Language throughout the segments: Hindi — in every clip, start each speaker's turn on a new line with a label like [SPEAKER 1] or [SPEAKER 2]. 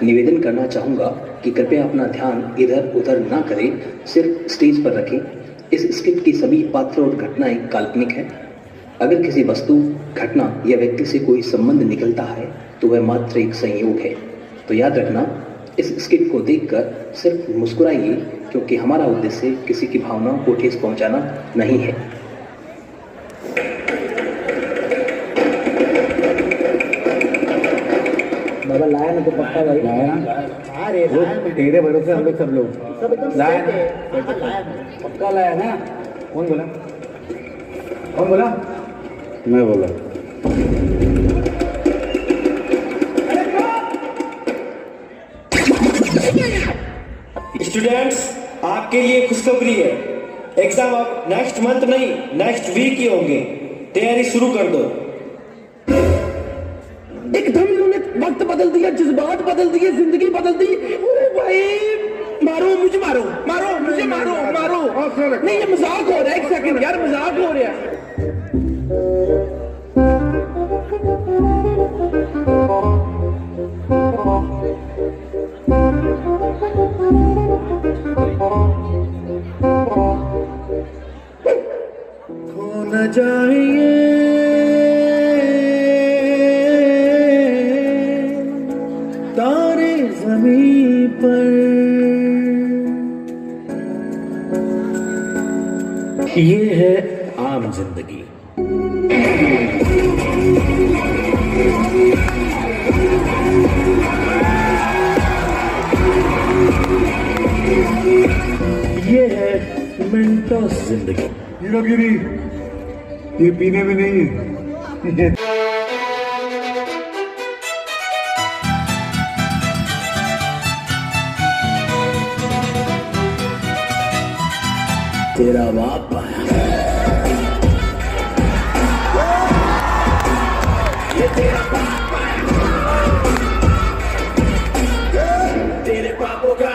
[SPEAKER 1] निवेदन करना चाहूँगा कि कृपया अपना ध्यान इधर उधर ना करें, सिर्फ स्टेज पर रखें। इस स्क्रिप्ट की सभी पात्र और घटनाएं काल्पनिक हैं। अगर किसी वस्तु, घटना या व्यक्ति से कोई संबंध निकलता है तो वह मात्र एक संयोग है। तो याद रखना, इस स्क्रिप्ट को देखकर सिर्फ मुस्कुराइए, क्योंकि हमारा उद्देश्य किसी की भावनाओं को ठेस पहुंचाना नहीं है।
[SPEAKER 2] बाबा लाया ना तो पक्का भाई,
[SPEAKER 3] लाया
[SPEAKER 2] अरे
[SPEAKER 3] तेरे भरोसे हम लोग सब लाया पक्का लाया ना। कौन बोला? कौन बोला? मैं बोला।
[SPEAKER 4] स्टूडेंट्स, आपके लिए खुशखबरी है। एग्जाम अब नेक्स्ट मंथ नहीं, नेक्स्ट वीक ही होंगे। तैयारी शुरू कर दो।
[SPEAKER 2] एकदम इन्होंने वक्त बदल दिया, जज्बात बदल दिए, जिंदगी बदल दी। अरे भाई मारो मुझे, मारो मारो मुझे, मारो मारो। नहीं ये मजाक हो रहा है, एक सेकंड यार, मजाक हो रहा है।
[SPEAKER 4] खो न जाइए तारे ज़मीं पर, ये है आम जिंदगी। ये है मेंटोस जिंदगी।
[SPEAKER 3] हीरोगिरी ये पीने में नहीं है।
[SPEAKER 4] तेरा बाप आया, ये तेरा बाप आया, तेरे बापों का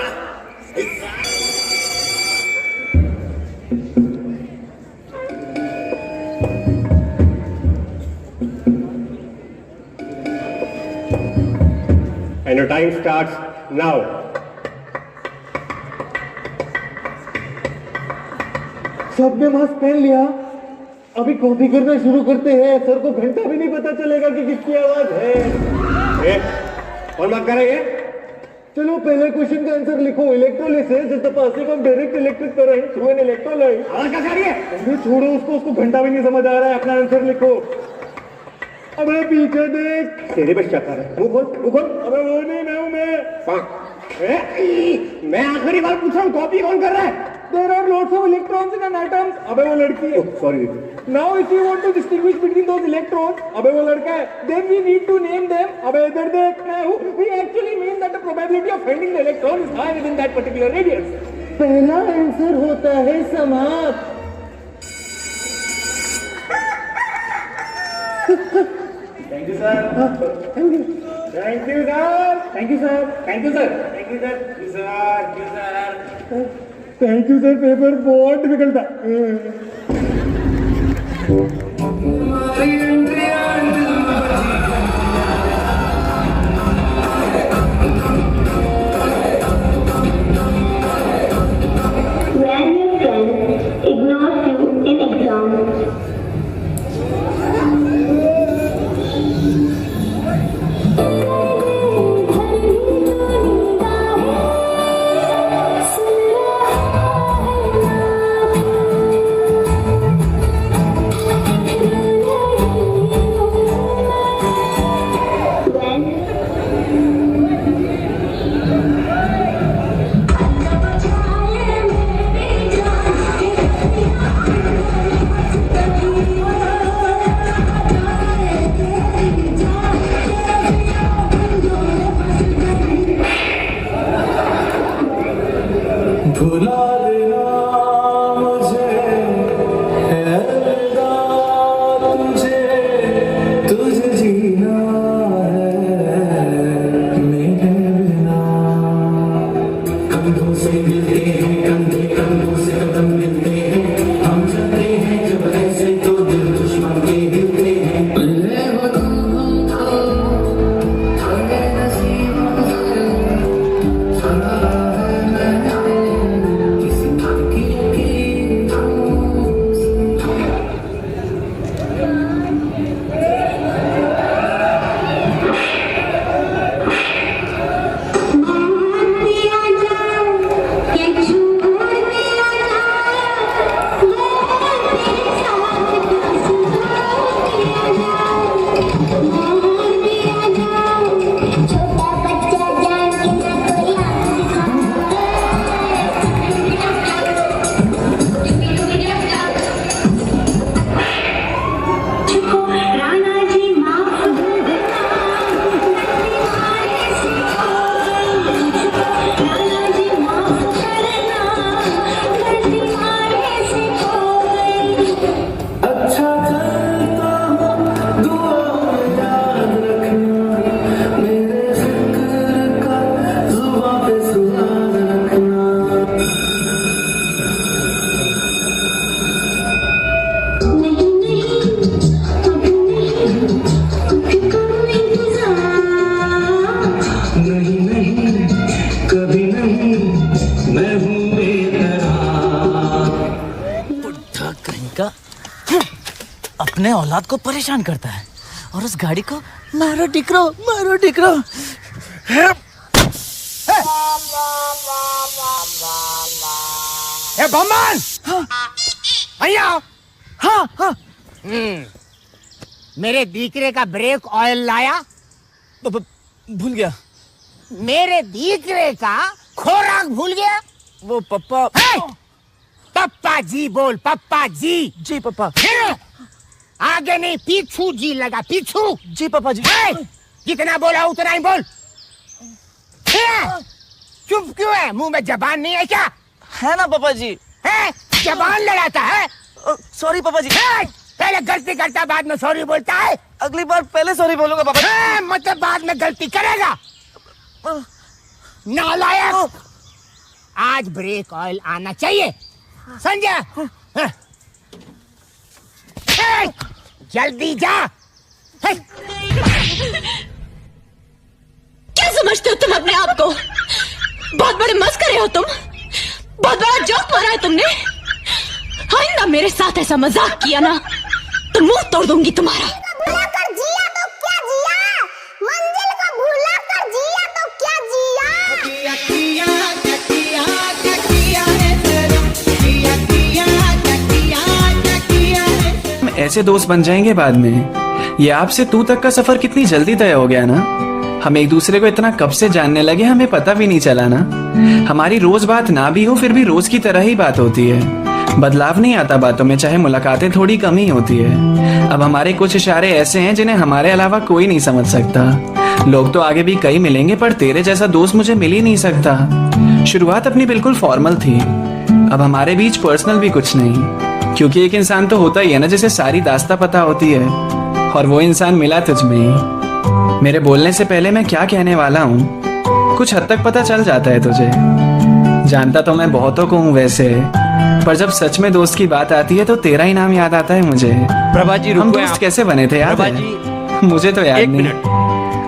[SPEAKER 5] And your time starts now.
[SPEAKER 3] सबने मास्क पहन लिया, अभी कॉपी करना शुरू करते हैं। सर को घंटा भी नहीं पता चलेगा कि किसकी आवाज है।
[SPEAKER 5] कौन बात करेंगे?
[SPEAKER 3] चलो पहले क्वेश्चन का आंसर लिखो। Electrolysis is the passing of direct electric current through an electrolyte.
[SPEAKER 5] आवाज कैसे आ रही है?
[SPEAKER 3] अरे छोड़ो उसको घंटा भी नहीं समझ आ रहा है। अपना आंसर लिखो। अबे पीछे देख,
[SPEAKER 5] तेरे पे शक कर रहा है। मुंह खोल, मुंह खोल।
[SPEAKER 3] अबे वो नहीं, मैं हूं मैं।
[SPEAKER 5] मैं आखिरी बार पूछ रहा हूँ, कॉपी कौन कर रहा है?
[SPEAKER 3] There are lots of electrons in an atom. अबे वो लड़की है।
[SPEAKER 5] Sorry.
[SPEAKER 3] Now if you want to distinguish between those electrons, अबे वो लड़का है, then we need to name them. अबे इधर देख, मैं हूँ। We actually mean that the probability of finding the electron is high within that particular radius. पहला आंसर होता है समाप्त।
[SPEAKER 4] Thank you sir.
[SPEAKER 3] Thank you. Thank you sir. Thank you sir.
[SPEAKER 4] Thank you sir. Thank you sir. Thank you sir.
[SPEAKER 3] Thank you sir. Paper बहुत डिफिकल्ट था।
[SPEAKER 6] When your friend ignores you in exam,
[SPEAKER 7] अपने औलाद को परेशान करता है और उस गाड़ी को मारो टिकरो मारो टिकरो।
[SPEAKER 5] ए बमन, भैया।
[SPEAKER 7] हाँ हाँ
[SPEAKER 5] मेरे दीकरे का ब्रेक ऑयल लाया?
[SPEAKER 7] भूल गया।
[SPEAKER 5] मेरे दीकरे का खोराक भूल गया?
[SPEAKER 7] वो पप्पा।
[SPEAKER 5] पप्पा जी बोल, पप्पा जी।
[SPEAKER 7] जी पापा।
[SPEAKER 5] आगे नहीं पीछू जी लगा, पीछू।
[SPEAKER 7] जी पापा जी।
[SPEAKER 5] जितना बोला उतना ही बोल। चुप क्यों है? मुंह में जबान नहीं है क्या?
[SPEAKER 7] है ना पापा जी।
[SPEAKER 5] है? जबान लड़ाता है?
[SPEAKER 7] सॉरी पापा जी।
[SPEAKER 5] पहले गलती करता बाद में सॉरी बोलता है।
[SPEAKER 7] अगली बार पहले सॉरी बोलूंगा पापा जी।
[SPEAKER 5] मतलब बाद में गलती करेगा नालायक। आज ब्रेक ऑयल आना चाहिए, समझा? जल्दी जा।
[SPEAKER 8] क्या समझते हो तुम अपने आप को? बहुत बड़े मस्करे हो तुम, बहुत बड़ा जोक मारा है तुमने। आइंदा मेरे साथ ऐसा मजाक किया ना तो मुंह तोड़ दूंगी तुम्हारा।
[SPEAKER 6] भूलाकर जिया तो क्या जिया, मंजिल को भूलाकर जिया तो क्या जिया।
[SPEAKER 9] ऐसे दोस्त बन जाएंगे बाद में। ये आपसे तू तक का सफर कितनी जल्दी तय हो गया ना। हम एक दूसरे को इतना कब से जानने लगे हमें पता भी नहीं चला ना। हमारी रोज बात ना भी हो फिर भी रोज की तरह ही बात होती है। बदलाव नहीं आता बातों में, चाहे मुलाकातें थोड़ी कम ही होती है। अब हमारे कुछ इशारे ऐसे हैं जिन्हें हमारे अलावा कोई नहीं समझ सकता। लोग तो आगे भी कई मिलेंगे पर तेरे जैसा दोस्त मुझे मिल ही नहीं सकता। शुरुआत अपनी बिल्कुल फॉर्मल थी, अब हमारे बीच पर्सनल भी कुछ नहीं। क्योंकि एक इंसान तो होता ही है ना जिसे सारी दास्तां पता होती है, और वो इंसान मिला तुझ में ही। मेरे बोलने से पहले मैं क्या कहने वाला हूँ कुछ हद तक पता चल जाता है तुझे। जानता तो मैं बहुतों को हूँ वैसे, पर जब सच में दोस्त की बात आती है तो तेरा ही नाम याद आता है मुझे।
[SPEAKER 10] प्रभा जी
[SPEAKER 9] हम दोस्त कैसे बने थे याद है? मुझे तो याद नहीं,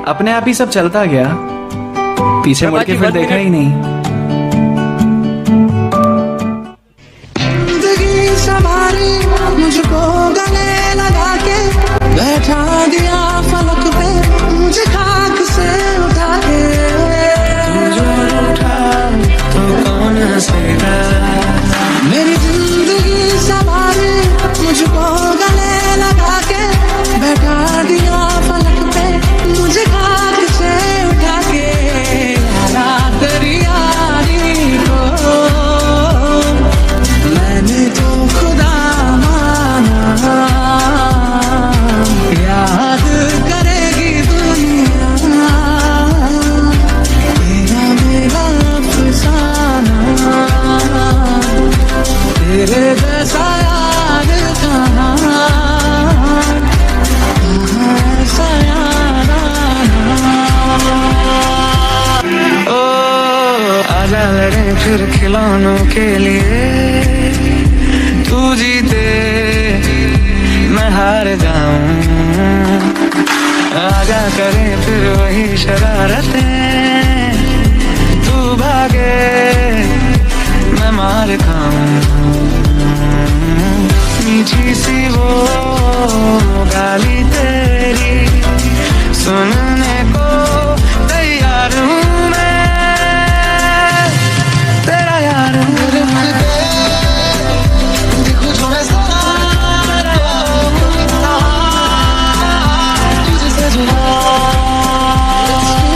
[SPEAKER 9] अपने आप ही सब चलता गया, पीछे मुड़ के फिर देखा ही नहीं।
[SPEAKER 2] मुझको गले लगा के बैठा दिया फलक पे, मुझे खाक से उठा के उठा तो कौन हंसेगा। मेरी जिंदगी सवारी मुझको गले लगा के बैठा दिया फलक पे, मुझे खाक से उठा के यारा तेरी यारी को मैंने तो खुदा याद करेगी दुनिया तेरा मेरा अफसाना, तेरे जैसा याद कहाँ ऐसा याद ओ आजा लड़े फिर खिलौनों के लिए, तू जीते मैं हार जाऊं। आजा करें फिर वही शरारतें, तू भागे मैं मार खाऊं।